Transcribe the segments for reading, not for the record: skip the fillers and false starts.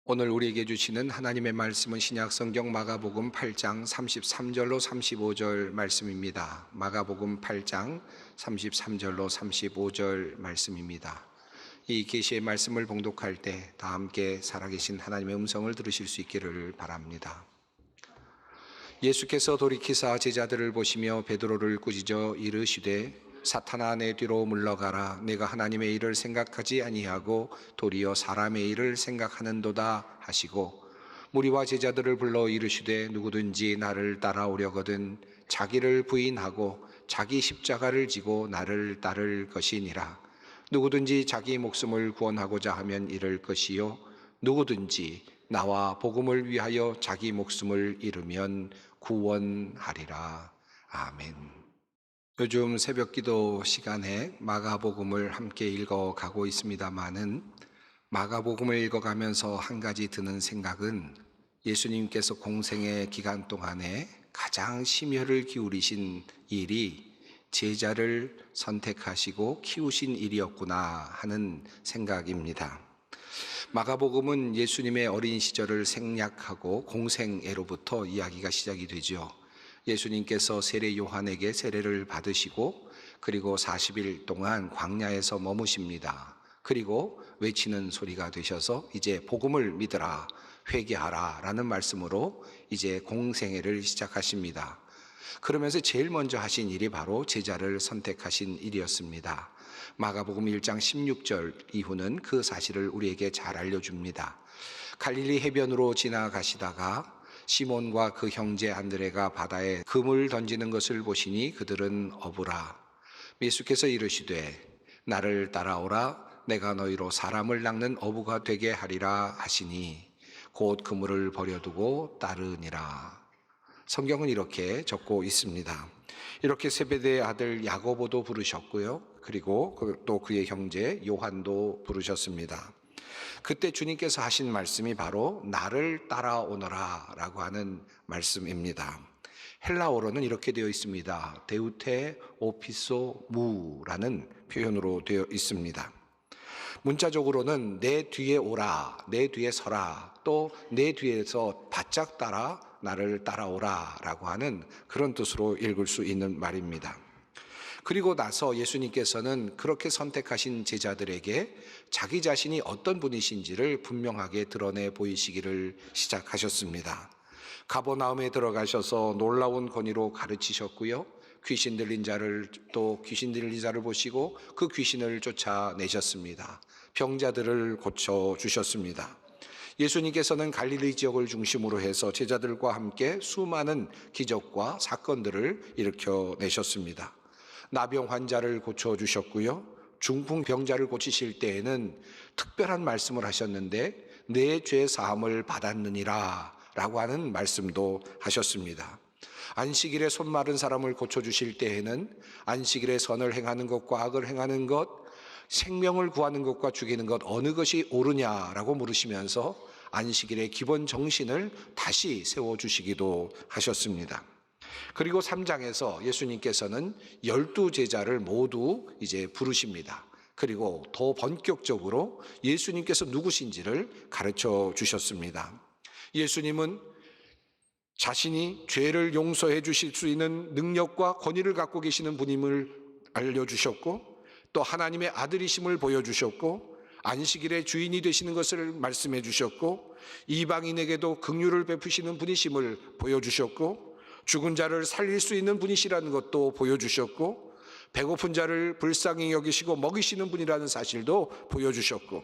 오늘 우리에게 주시는 하나님의 말씀은 신약성경 마가복음 8장 33절로 35절 말씀입니다. 마가복음 8장 33절로 35절 말씀입니다. 이 계시의 말씀을 봉독할 때 다 함께 살아계신 하나님의 음성을 들으실 수 있기를 바랍니다. 예수께서 돌이키사 제자들을 보시며 베드로를 꾸짖어 이르시되 사탄아 내 뒤로 물러가라. 내가 하나님의 일을 생각하지 아니하고 도리어 사람의 일을 생각하는도다 하시고, 무리와 제자들을 불러 이르시되 누구든지 나를 따라오려거든 자기를 부인하고 자기 십자가를 지고 나를 따를 것이니라. 누구든지 자기 목숨을 구원하고자 하면 잃을 것이요 누구든지 나와 복음을 위하여 자기 목숨을 잃으면 구원하리라. 아멘. 요즘 새벽기도 시간에 마가복음을 함께 읽어가고 있습니다마는, 마가복음을 읽어가면서 한 가지 드는 생각은 예수님께서 공생의 기간 동안에 가장 심혈을 기울이신 일이 제자를 선택하시고 키우신 일이었구나 하는 생각입니다. 마가복음은 예수님의 어린 시절을 생략하고 공생애로부터 이야기가 시작이 되죠. 예수님께서 세례 요한에게 세례를 받으시고 그리고 40일 동안 광야에서 머무십니다. 그리고 외치는 소리가 되셔서 이제 복음을 믿으라, 회개하라 라는 말씀으로 이제 공생애를 시작하십니다. 그러면서 제일 먼저 하신 일이 바로 제자를 선택하신 일이었습니다. 마가복음 1장 16절 이후는 그 사실을 우리에게 잘 알려줍니다. 갈릴리 해변으로 지나가시다가 시몬과 그 형제 안드레가 바다에 금을 던지는 것을 보시니 그들은 어부라. 예수께서 이르시되 나를 따라오라. 내가 너희로 사람을 낚는 어부가 되게 하리라 하시니 곧 그물을 버려두고 따르니라. 성경은 이렇게 적고 있습니다. 이렇게 세베대의 아들 야고보도 부르셨고요. 그리고 또 그의 형제 요한도 부르셨습니다. 그때 주님께서 하신 말씀이 바로 나를 따라오너라 라고 하는 말씀입니다. 헬라어로는 이렇게 되어 있습니다. 데우테 오피소 무라는 표현으로 되어 있습니다. 문자적으로는 내 뒤에 오라, 내 뒤에 서라, 또 내 뒤에서 바짝 따라 나를 따라오라 라고 하는 그런 뜻으로 읽을 수 있는 말입니다. 그리고 나서 예수님께서는 그렇게 선택하신 제자들에게 자기 자신이 어떤 분이신지를 분명하게 드러내 보이시기를 시작하셨습니다. 가버나움에 들어가셔서 놀라운 권위로 가르치셨고요. 귀신 들린 자를 보시고 그 귀신을 쫓아내셨습니다. 병자들을 고쳐주셨습니다. 예수님께서는 갈릴리 지역을 중심으로 해서 제자들과 함께 수많은 기적과 사건들을 일으켜내셨습니다. 나병 환자를 고쳐주셨고요. 중풍병자를 고치실 때에는 특별한 말씀을 하셨는데 내 죄 사함을 받았느니라 라고 하는 말씀도 하셨습니다. 안식일에 손 마른 사람을 고쳐주실 때에는 안식일에 선을 행하는 것과 악을 행하는 것, 생명을 구하는 것과 죽이는 것 어느 것이 옳으냐라고 물으시면서 안식일의 기본 정신을 다시 세워주시기도 하셨습니다. 그리고 3장에서 예수님께서는 12제자를 모두 이제 부르십니다. 그리고 더 본격적으로 예수님께서 누구신지를 가르쳐 주셨습니다. 예수님은 자신이 죄를 용서해 주실 수 있는 능력과 권위를 갖고 계시는 분임을 알려주셨고, 또 하나님의 아들이심을 보여주셨고, 안식일의 주인이 되시는 것을 말씀해 주셨고, 이방인에게도 긍휼을 베푸시는 분이심을 보여주셨고, 죽은 자를 살릴 수 있는 분이시라는 것도 보여주셨고, 배고픈 자를 불쌍히 여기시고 먹이시는 분이라는 사실도 보여주셨고,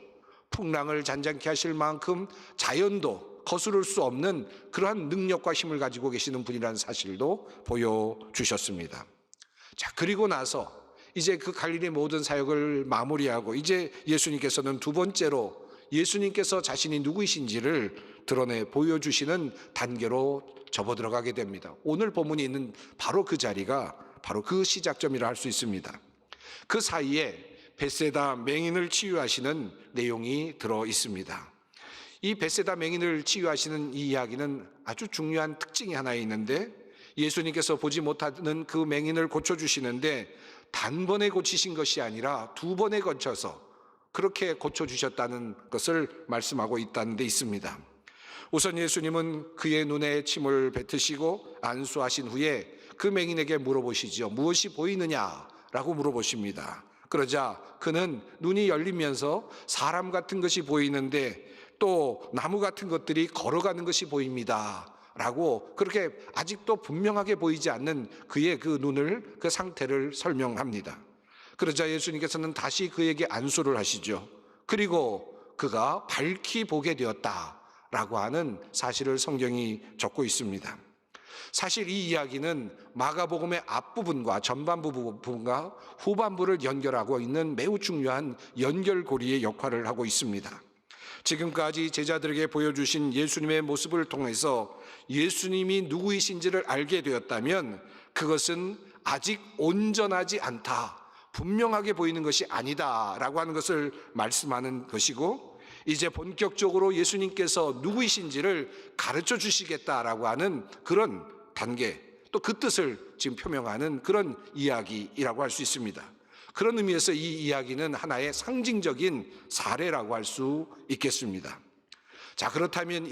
풍랑을 잔잔케 하실 만큼 자연도 거스를 수 없는 그러한 능력과 힘을 가지고 계시는 분이라는 사실도 보여주셨습니다. 자, 그리고 나서 이제 그 갈릴리 모든 사역을 마무리하고 이제 예수님께서는 두 번째로 예수님께서 자신이 누구이신지를 드러내 보여주시는 단계로 접어들어가게 됩니다. 오늘 본문이 있는 바로 그 자리가 바로 그 시작점이라 할 수 있습니다. 그 사이에 벳세다 맹인을 치유하시는 내용이 들어 있습니다. 이 벳세다 맹인을 치유하시는 이 이야기는 아주 중요한 특징이 하나 있는데, 예수님께서 보지 못하는 그 맹인을 고쳐주시는데 단번에 고치신 것이 아니라 두 번에 걸쳐서 그렇게 고쳐주셨다는 것을 말씀하고 있다는 데 있습니다. 우선 예수님은 그의 눈에 침을 뱉으시고 안수하신 후에 그 맹인에게 물어보시죠. 무엇이 보이느냐라고 물어보십니다. 그러자 그는 눈이 열리면서 사람 같은 것이 보이는데 또 나무 같은 것들이 걸어가는 것이 보입니다 라고 그렇게 아직도 분명하게 보이지 않는 그의 그 눈을, 그 상태를 설명합니다. 그러자 예수님께서는 다시 그에게 안수를 하시죠. 그리고 그가 밝히 보게 되었다라고 하는 사실을 성경이 적고 있습니다. 사실 이 이야기는 마가복음의 앞부분과 전반부분과 후반부를 연결하고 있는 매우 중요한 연결고리의 역할을 하고 있습니다. 지금까지 제자들에게 보여주신 예수님의 모습을 통해서 예수님이 누구이신지를 알게 되었다면 그것은 아직 온전하지 않다, 분명하게 보이는 것이 아니다라고 하는 것을 말씀하는 것이고, 이제 본격적으로 예수님께서 누구이신지를 가르쳐 주시겠다라고 하는 그런 단계, 또 그 뜻을 지금 표명하는 그런 이야기라고 할 수 있습니다. 그런 의미에서 이 이야기는 하나의 상징적인 사례라고 할 수 있겠습니다. 자, 그렇다면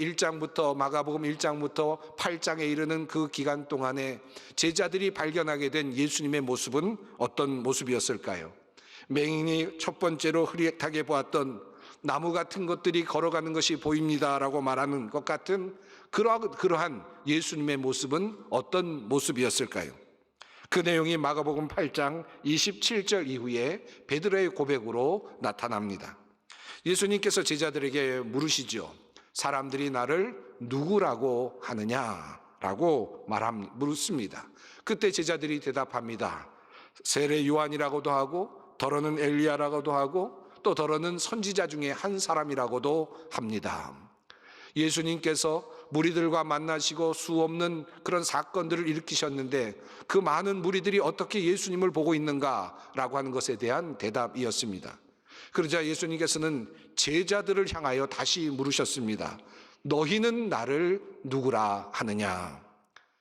마가복음 1장부터 8장에 이르는 그 기간 동안에 제자들이 발견하게 된 예수님의 모습은 어떤 모습이었을까요? 맹인이 첫 번째로 흐릿하게 보았던 나무 같은 것들이 걸어가는 것이 보입니다라고 말하는 것 같은 그러한 예수님의 모습은 어떤 모습이었을까요? 그 내용이 마가복음 8장 27절 이후에 베드로의 고백으로 나타납니다. 예수님께서 제자들에게 물으시죠. 사람들이 나를 누구라고 하느냐라고 물습니다. 그때 제자들이 대답합니다. 세례 요한이라고도 하고, 더러는 엘리야라고도 하고, 또 더러는 선지자 중에 한 사람이라고도 합니다. 예수님께서 무리들과 만나시고 수없는 그런 사건들을 일으키셨는데 그 많은 무리들이 어떻게 예수님을 보고 있는가라고 하는 것에 대한 대답이었습니다. 그러자 예수님께서는 제자들을 향하여 다시 물으셨습니다. 너희는 나를 누구라 하느냐?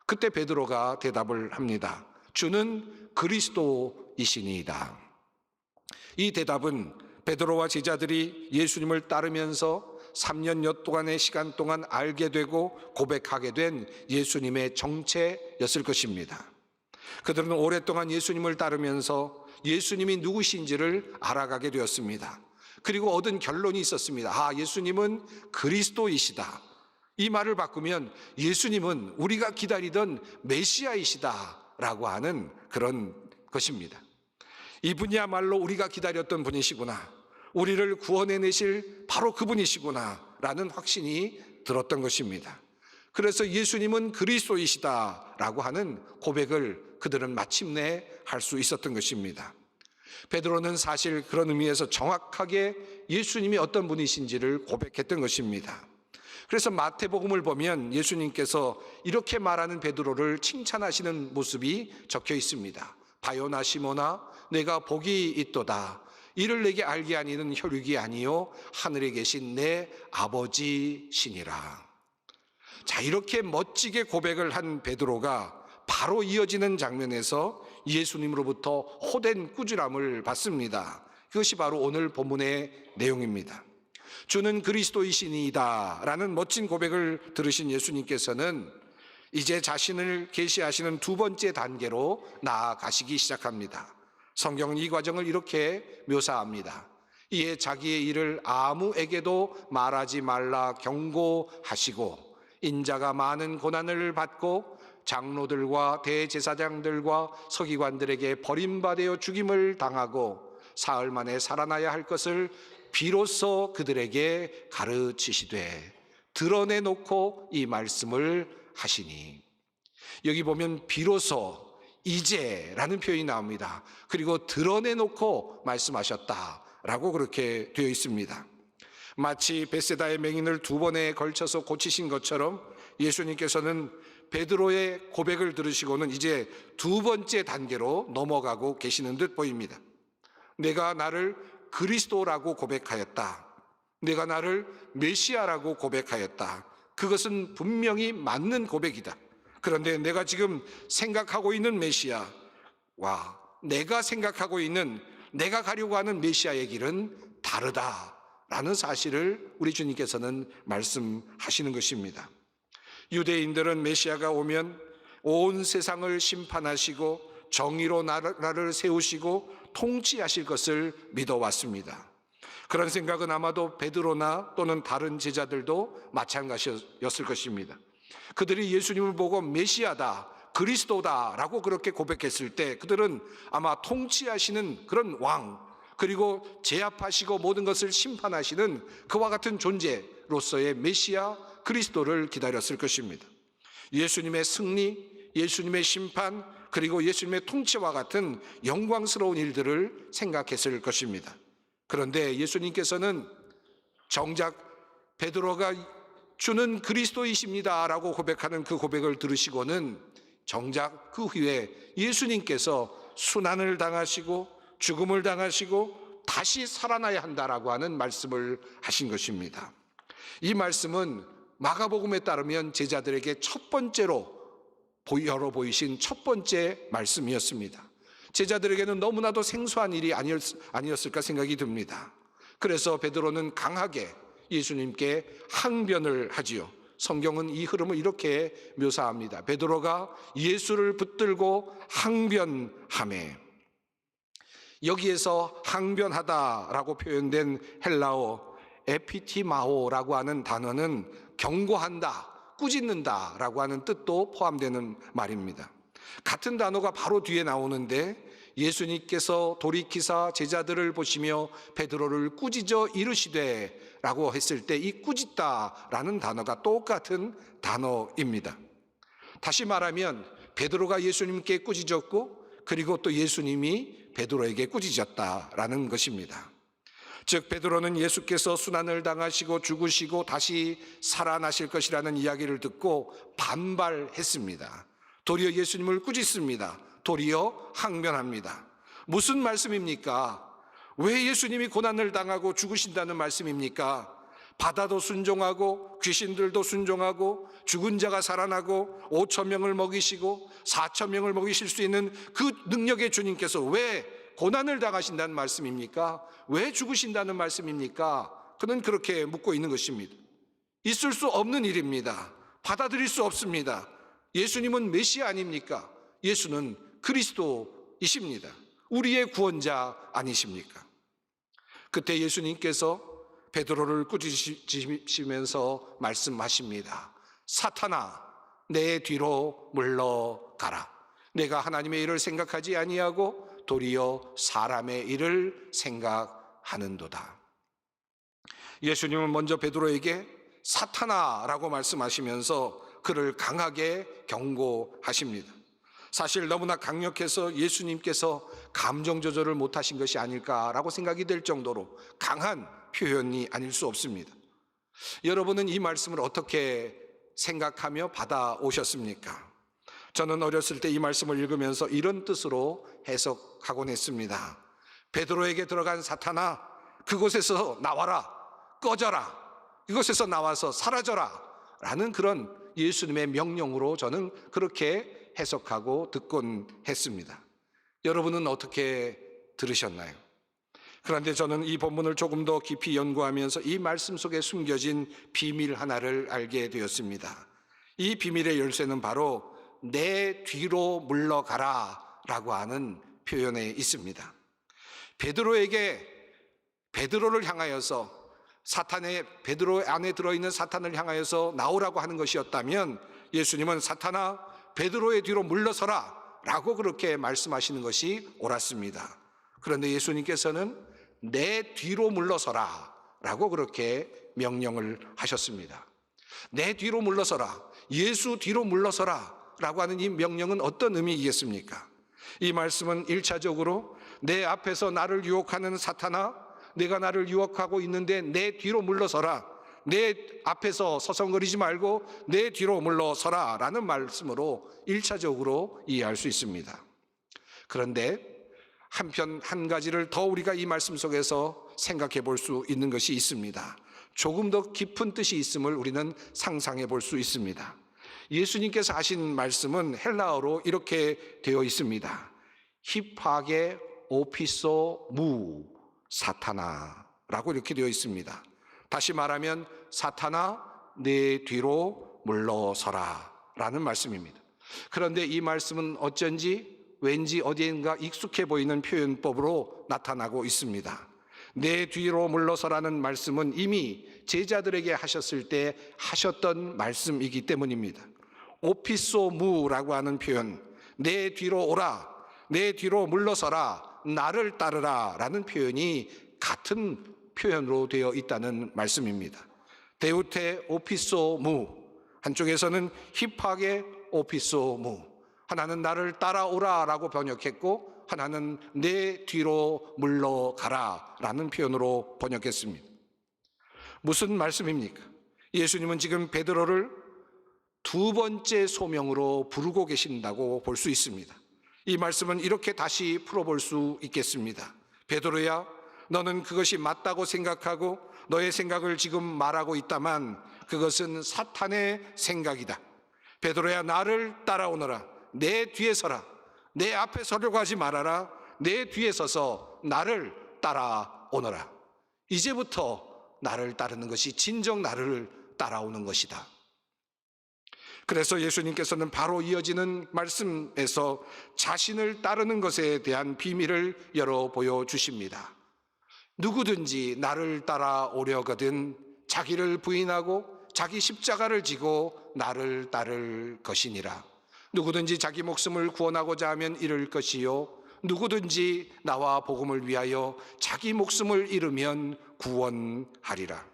그때 베드로가 대답을 합니다. 주는 그리스도이시니이다. 이 대답은 베드로와 제자들이 예수님을 따르면서 3년여 동안의 시간 동안 알게 되고 고백하게 된 예수님의 정체였을 것입니다. 그들은 오랫동안 예수님을 따르면서 예수님이 누구신지를 알아가게 되었습니다. 그리고 얻은 결론이 있었습니다. 예수님은 그리스도이시다. 이 말을 바꾸면 예수님은 우리가 기다리던 메시아이시다라고 하는 그런 것입니다. 이분이야말로 우리가 기다렸던 분이시구나, 우리를 구원해내실 바로 그분이시구나 라는 확신이 들었던 것입니다. 그래서 예수님은 그리스도이시다라고 하는 고백을 그들은 마침내 할 수 있었던 것입니다. 베드로는 사실 그런 의미에서 정확하게 예수님이 어떤 분이신지를 고백했던 것입니다. 그래서 마태복음을 보면 예수님께서 이렇게 말하는 베드로를 칭찬하시는 모습이 적혀 있습니다. 바요나 시모나, 내가 복이 있도다. 이를 내게 알게 하니는 혈육이 아니요 하늘에 계신 내 아버지시니라. 자, 이렇게 멋지게 고백을 한 베드로가 바로 이어지는 장면에서 예수님으로부터 호된 꾸지람을 받습니다. 그것이 바로 오늘 본문의 내용입니다. 주는 그리스도이시니이다 라는 멋진 고백을 들으신 예수님께서는 이제 자신을 계시하시는 두 번째 단계로 나아가시기 시작합니다. 성경은 이 과정을 이렇게 묘사합니다. 이에 자기의 일을 아무에게도 말하지 말라 경고하시고, 인자가 많은 고난을 받고 장로들과 대제사장들과 서기관들에게 버림받아 죽임을 당하고 사흘 만에 살아나야 할 것을 비로소 그들에게 가르치시되 드러내놓고 이 말씀을 하시니. 여기 보면 비로소, 이제라는 표현이 나옵니다. 그리고 드러내놓고 말씀하셨다라고 그렇게 되어 있습니다. 마치 벳세다의 맹인을 두 번에 걸쳐서 고치신 것처럼 예수님께서는 베드로의 고백을 들으시고는 이제 두 번째 단계로 넘어가고 계시는 듯 보입니다. 내가 나를 그리스도라고 고백하였다. 내가 나를 메시아라고 고백하였다. 그것은 분명히 맞는 고백이다. 그런데 내가 지금 생각하고 있는 메시아와 내가 생각하고 있는, 내가 가려고 하는 메시아의 길은 다르다라는 사실을 우리 주님께서는 말씀하시는 것입니다. 유대인들은 메시아가 오면 온 세상을 심판하시고 정의로 나라를 세우시고 통치하실 것을 믿어왔습니다. 그런 생각은 아마도 베드로나 또는 다른 제자들도 마찬가지였을 것입니다. 그들이 예수님을 보고 메시아다, 그리스도다라고 그렇게 고백했을 때 그들은 아마 통치하시는 그런 왕, 그리고 제압하시고 모든 것을 심판하시는 그와 같은 존재로서의 메시아 그리스도를 기다렸을 것입니다. 예수님의 승리, 예수님의 심판, 그리고 예수님의 통치와 같은 영광스러운 일들을 생각했을 것입니다. 그런데 예수님께서는 정작 베드로가 주는 그리스도이십니다라고 고백하는 그 고백을 들으시고는 정작 그 후에 예수님께서 순환을 당하시고 죽음을 당하시고 다시 살아나야 한다라고 하는 말씀을 하신 것입니다. 이 말씀은 마가복음에 따르면 제자들에게 첫 번째로 열어 보이신 첫 번째 말씀이었습니다. 제자들에게는 너무나도 생소한 일이 아니었을까 생각이 듭니다. 그래서 베드로는 강하게 예수님께 항변을 하지요. 성경은 이 흐름을 이렇게 묘사합니다. 베드로가 예수를 붙들고 항변하매, 여기에서 항변하다라고 표현된 헬라어 에피티마오라고 하는 단어는 경고한다, 꾸짖는다라고 하는 뜻도 포함되는 말입니다. 같은 단어가 바로 뒤에 나오는데 예수님께서 돌이키사 제자들을 보시며 베드로를 꾸짖어 이르시되 라고 했을 때 이 꾸짖다라는 단어가 똑같은 단어입니다. 다시 말하면 베드로가 예수님께 꾸짖었고 그리고 또 예수님이 베드로에게 꾸짖었다라는 것입니다. 즉 베드로는 예수께서 순환을 당하시고 죽으시고 다시 살아나실 것이라는 이야기를 듣고 반발했습니다. 도리어 예수님을 꾸짖습니다. 도리어 항변합니다. 무슨 말씀입니까? 왜 예수님이 고난을 당하고 죽으신다는 말씀입니까? 바다도 순종하고 귀신들도 순종하고 죽은 자가 살아나고 5,000명을 먹이시고 4,000명을 먹이실 수 있는 그 능력의 주님께서 왜 고난을 당하신다는 말씀입니까? 왜 죽으신다는 말씀입니까? 그는 그렇게 묻고 있는 것입니다. 있을 수 없는 일입니다. 받아들일 수 없습니다. 예수님은 메시아 아닙니까? 예수는 그리스도이십니다. 우리의 구원자 아니십니까? 그때 예수님께서 베드로를 꾸짖으시면서 말씀하십니다. 사탄아, 내 뒤로 물러가라. 내가 하나님의 일을 생각하지 아니하고 도리어 사람의 일을 생각하는도다. 예수님은 먼저 베드로에게 사탄아라고 말씀하시면서 그를 강하게 경고하십니다. 사실 너무나 강력해서 예수님께서 감정 조절을 못하신 것이 아닐까라고 생각이 될 정도로 강한 표현이 아닐 수 없습니다. 여러분은 이 말씀을 어떻게 생각하며 받아오셨습니까? 저는 어렸을 때 이 말씀을 읽으면서 이런 뜻으로 해석하곤 했습니다. 베드로에게 들어간 사탄아, 그곳에서 나와라, 꺼져라, 이곳에서 나와서 사라져라 라는 그런 예수님의 명령으로 저는 그렇게 해석하고 듣곤 했습니다. 여러분은 어떻게 들으셨나요? 그런데 저는 이 본문을 조금 더 깊이 연구하면서 이 말씀 속에 숨겨진 비밀 하나를 알게 되었습니다. 이 비밀의 열쇠는 바로 내 뒤로 물러가라 라고 하는 표현에 있습니다. 베드로를 향하여서 베드로 안에 들어있는 사탄을 향하여서 나오라고 하는 것이었다면 예수님은 사탄아, 베드로의 뒤로 물러서라 라고 그렇게 말씀하시는 것이 옳았습니다. 그런데 예수님께서는 내 뒤로 물러서라 라고 그렇게 명령을 하셨습니다. 내 뒤로 물러서라, 예수 뒤로 물러서라 라고 하는 이 명령은 어떤 의미이겠습니까? 이 말씀은 1차적으로 내 앞에서 나를 유혹하는 사탄아, 내가 나를 유혹하고 있는데 내 뒤로 물러서라, 내 앞에서 서성거리지 말고 내 뒤로 물러서라 라는 말씀으로 1차적으로 이해할 수 있습니다. 그런데 한편 한 가지를 더 우리가 이 말씀 속에서 생각해 볼 수 있는 것이 있습니다. 조금 더 깊은 뜻이 있음을 우리는 상상해 볼 수 있습니다. 예수님께서 하신 말씀은 헬라어로 이렇게 되어 있습니다. 힙하게 오피소 무 사타나 라고 이렇게 되어 있습니다. 다시 말하면 사탄아 내 뒤로 물러서라 라는 말씀입니다. 그런데 이 말씀은 어쩐지 왠지 어디인가 익숙해 보이는 표현법으로 나타나고 있습니다. 내 뒤로 물러서라는 말씀은 이미 제자들에게 하셨을 때 하셨던 말씀이기 때문입니다. 오피소무라고 하는 표현, 내 뒤로 오라, 내 뒤로 물러서라, 나를 따르라 라는 표현이 같은 표현으로 되어 있다는 말씀입니다. 데우테 오피소무, 한쪽에서는 힙하게 오피소무, 하나는 나를 따라오라 라고 번역했고 하나는 내 뒤로 물러가라 라는 표현으로 번역했습니다. 무슨 말씀입니까? 예수님은 지금 베드로를 두 번째 소명으로 부르고 계신다고 볼 수 있습니다. 이 말씀은 이렇게 다시 풀어볼 수 있겠습니다. 베드로야, 너는 그것이 맞다고 생각하고 너의 생각을 지금 말하고 있다만 그것은 사탄의 생각이다. 베드로야, 나를 따라오너라. 내 뒤에 서라. 내 앞에 서려고 하지 말아라. 내 뒤에 서서 나를 따라오너라. 이제부터 나를 따르는 것이 진정 나를 따라오는 것이다. 그래서 예수님께서는 바로 이어지는 말씀에서 자신을 따르는 것에 대한 비밀을 열어 보여주십니다. 누구든지 나를 따라오려거든 자기를 부인하고 자기 십자가를 지고 나를 따를 것이니라. 누구든지 자기 목숨을 구원하고자 하면 잃을 것이요 누구든지 나와 복음을 위하여 자기 목숨을 잃으면 구원하리라.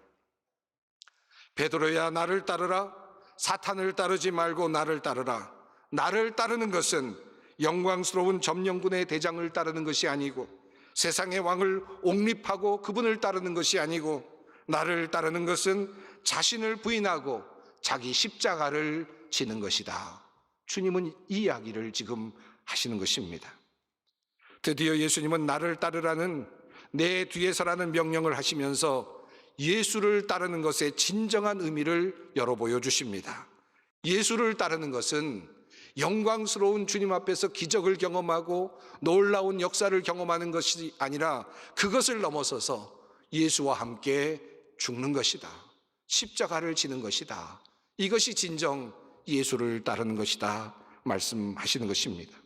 베드로야, 나를 따르라. 사탄을 따르지 말고 나를 따르라. 나를 따르는 것은 영광스러운 점령군의 대장을 따르는 것이 아니고 세상의 왕을 옹립하고 그분을 따르는 것이 아니고 나를 따르는 것은 자신을 부인하고 자기 십자가를 지는 것이다. 주님은 이 이야기를 지금 하시는 것입니다. 드디어 예수님은 나를 따르라는 내 뒤에서라는 명령을 하시면서 예수를 따르는 것의 진정한 의미를 열어 보여주십니다. 예수를 따르는 것은 영광스러운 주님 앞에서 기적을 경험하고 놀라운 역사를 경험하는 것이 아니라 그것을 넘어서서 예수와 함께 죽는 것이다. 십자가를 지는 것이다. 이것이 진정 예수를 따르는 것이다 말씀하시는 것입니다.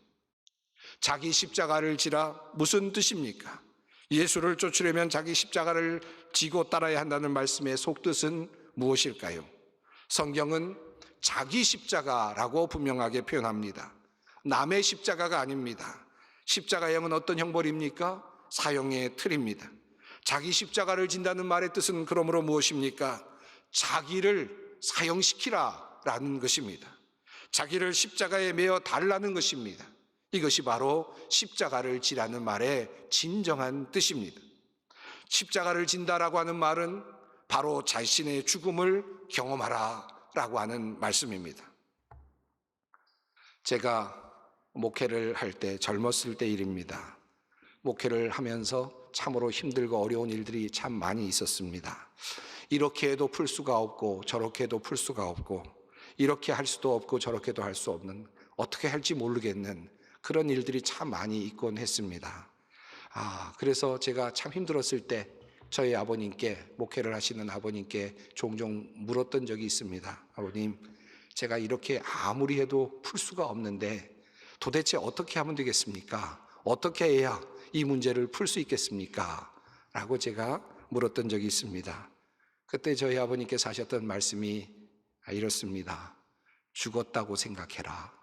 자기 십자가를 지라 무슨 뜻입니까? 예수를 쫓으려면 자기 십자가를 지고 따라야 한다는 말씀의 속뜻은 무엇일까요? 성경은 자기 십자가라고 분명하게 표현합니다. 남의 십자가가 아닙니다. 십자가형은 어떤 형벌입니까? 사형의 틀입니다. 자기 십자가를 진다는 말의 뜻은 그러므로 무엇입니까? 자기를 사형시키라 라는 것입니다. 자기를 십자가에 매어 달라는 것입니다. 이것이 바로 십자가를 지라는 말의 진정한 뜻입니다. 십자가를 진다라고 하는 말은 바로 자신의 죽음을 경험하라 라고 하는 말씀입니다. 제가 목회를 할 때 젊었을 때 일입니다. 목회를 하면서 참으로 힘들고 어려운 일들이 참 많이 있었습니다. 이렇게 해도 풀 수가 없고 저렇게 해도 풀 수가 없고 이렇게 할 수도 없고 저렇게도 할 수 없는 어떻게 할지 모르겠는 그런 일들이 참 많이 있곤 했습니다. 그래서 제가 참 힘들었을 때 저희 아버님께, 목회를 하시는 아버님께 종종 물었던 적이 있습니다. 아버님, 제가 이렇게 아무리 해도 풀 수가 없는데 도대체 어떻게 하면 되겠습니까? 어떻게 해야 이 문제를 풀 수 있겠습니까? 라고 제가 물었던 적이 있습니다. 그때 저희 아버님께서 하셨던 말씀이 이렇습니다. 죽었다고 생각해라.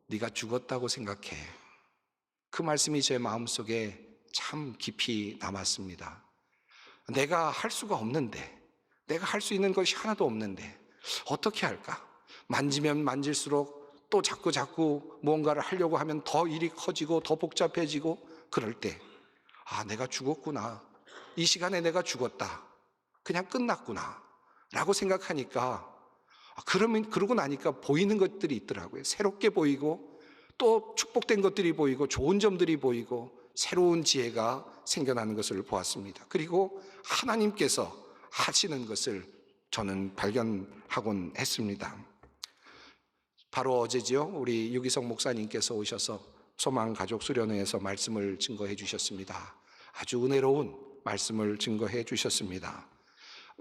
네가 죽었다고 생각해. 그 말씀이 제 마음속에 참 깊이 남았습니다. 내가 할 수가 없는데, 내가 할 수 있는 것이 하나도 없는데 어떻게 할까? 만지면 만질수록 또 자꾸 무언가를 하려고 하면 더 일이 커지고 더 복잡해지고 그럴 때 내가 죽었구나. 이 시간에 내가 죽었다. 그냥 끝났구나 라고 생각하니까 그러고 나니까 보이는 것들이 있더라고요. 새롭게 보이고 또 축복된 것들이 보이고 좋은 점들이 보이고 새로운 지혜가 생겨나는 것을 보았습니다. 그리고 하나님께서 하시는 것을 저는 발견하곤 했습니다. 바로 어제지요. 우리 유기성 목사님께서 오셔서 소망가족 수련회에서 말씀을 증거해 주셨습니다. 아주 은혜로운 말씀을 증거해 주셨습니다.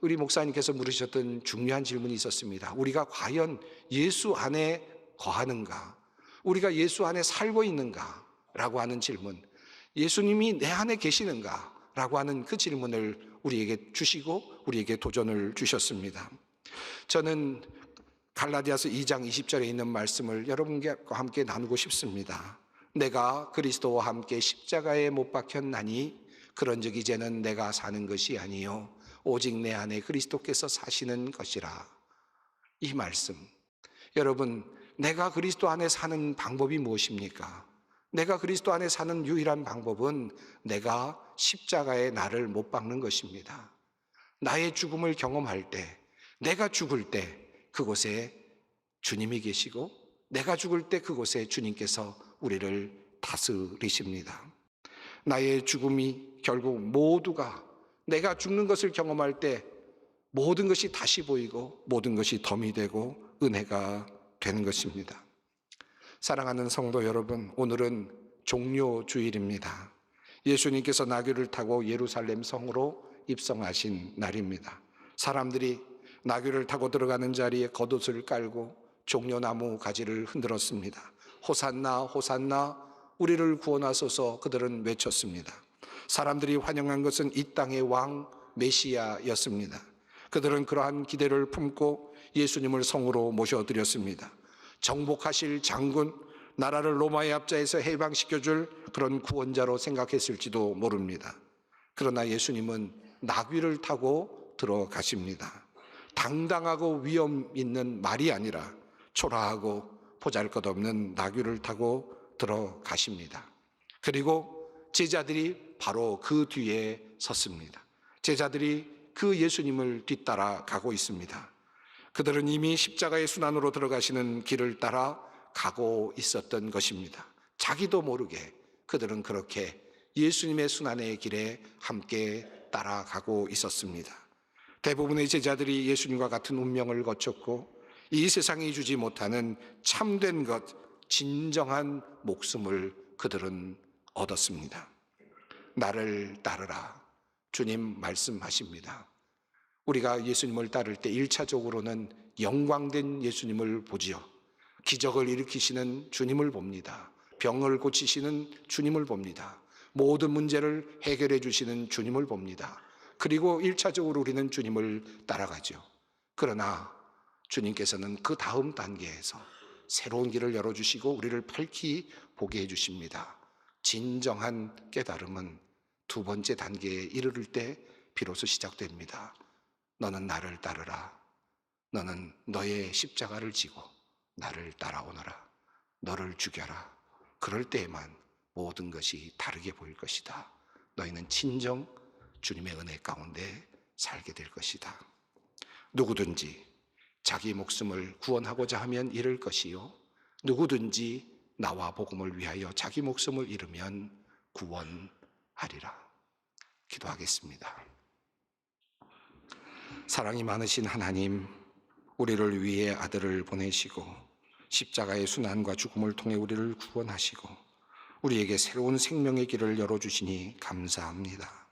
우리 목사님께서 물으셨던 중요한 질문이 있었습니다. 우리가 과연 예수 안에 거하는가? 우리가 예수 안에 살고 있는가? 라고 하는 질문. 예수님이 내 안에 계시는가? 라고 하는 그 질문을 우리에게 주시고 우리에게 도전을 주셨습니다. 저는 갈라디아서 2장 20절에 있는 말씀을 여러분과 함께 나누고 싶습니다. 내가 그리스도와 함께 십자가에 못 박혔나니 그런즉 이제는 내가 사는 것이 아니요 오직 내 안에 그리스도께서 사시는 것이라. 이 말씀, 여러분, 내가 그리스도 안에 사는 방법이 무엇입니까? 내가 그리스도 안에 사는 유일한 방법은 내가 십자가에 나를 못 박는 것입니다. 나의 죽음을 경험할 때, 내가 죽을 때 그곳에 주님이 계시고 내가 죽을 때 그곳에 주님께서 우리를 다스리십니다. 나의 죽음이 결국 모두가 내가 죽는 것을 경험할 때 모든 것이 다시 보이고 모든 것이 덤이 되고 은혜가 되는 것입니다. 사랑하는 성도 여러분, 오늘은 종료주일입니다. 예수님께서 나귀를 타고 예루살렘 성으로 입성하신 날입니다. 사람들이 나귀를 타고 들어가는 자리에 겉옷을 깔고 종려나무 가지를 흔들었습니다. 호산나 호산나 우리를 구원하소서 그들은 외쳤습니다. 사람들이 환영한 것은 이 땅의 왕 메시아였습니다. 그들은 그러한 기대를 품고 예수님을 성으로 모셔드렸습니다. 정복하실 장군, 나라를 로마의 압자에서 해방시켜줄 그런 구원자로 생각했을지도 모릅니다. 그러나 예수님은 나귀를 타고 들어가십니다. 당당하고 위험 있는 말이 아니라 초라하고 보잘것없는 나귀를 타고 들어가십니다. 그리고 제자들이 바로 그 뒤에 섰습니다. 제자들이 그 예수님을 뒤따라 가고 있습니다. 그들은 이미 십자가의 순환으로 들어가시는 길을 따라 가고 있었던 것입니다. 자기도 모르게 그들은 그렇게 예수님의 순환의 길에 함께 따라가고 있었습니다. 대부분의 제자들이 예수님과 같은 운명을 거쳤고 이 세상이 주지 못하는 참된 것, 진정한 목숨을 그들은 얻었습니다. 나를 따르라. 주님 말씀하십니다. 우리가 예수님을 따를 때 1차적으로는 영광된 예수님을 보지요. 기적을 일으키시는 주님을 봅니다. 병을 고치시는 주님을 봅니다. 모든 문제를 해결해 주시는 주님을 봅니다. 그리고 1차적으로 우리는 주님을 따라가죠. 그러나 주님께서는 그 다음 단계에서 새로운 길을 열어주시고 우리를 밝히 보게 해주십니다. 진정한 깨달음은 두 번째 단계에 이르를 때 비로소 시작됩니다. 너는 나를 따르라. 너는 너의 십자가를 지고 나를 따라오너라. 너를 죽여라. 그럴 때에만 모든 것이 다르게 보일 것이다. 너희는 진정 주님의 은혜 가운데 살게 될 것이다. 누구든지 자기 목숨을 구원하고자 하면 잃을 것이요 누구든지 나와 복음을 위하여 자기 목숨을 잃으면 구원하리라. 기도하겠습니다. 사랑이 많으신 하나님, 우리를 위해 아들을 보내시고 십자가의 순환과 죽음을 통해 우리를 구원하시고 우리에게 새로운 생명의 길을 열어주시니 감사합니다.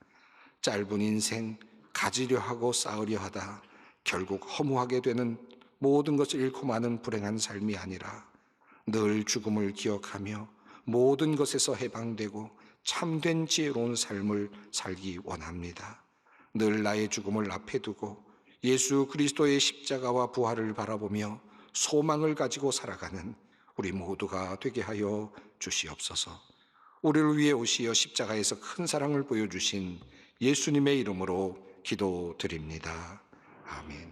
짧은 인생 가지려 하고 쌓으려 하다 결국 허무하게 되는 모든 것을 잃고 마는 불행한 삶이 아니라 늘 죽음을 기억하며 모든 것에서 해방되고 참된 지혜로운 삶을 살기 원합니다. 늘 나의 죽음을 앞에 두고 예수 그리스도의 십자가와 부활을 바라보며 소망을 가지고 살아가는 우리 모두가 되게 하여 주시옵소서. 우리를 위해 오시어 십자가에서 큰 사랑을 보여주신 예수님의 이름으로 기도드립니다. 아멘.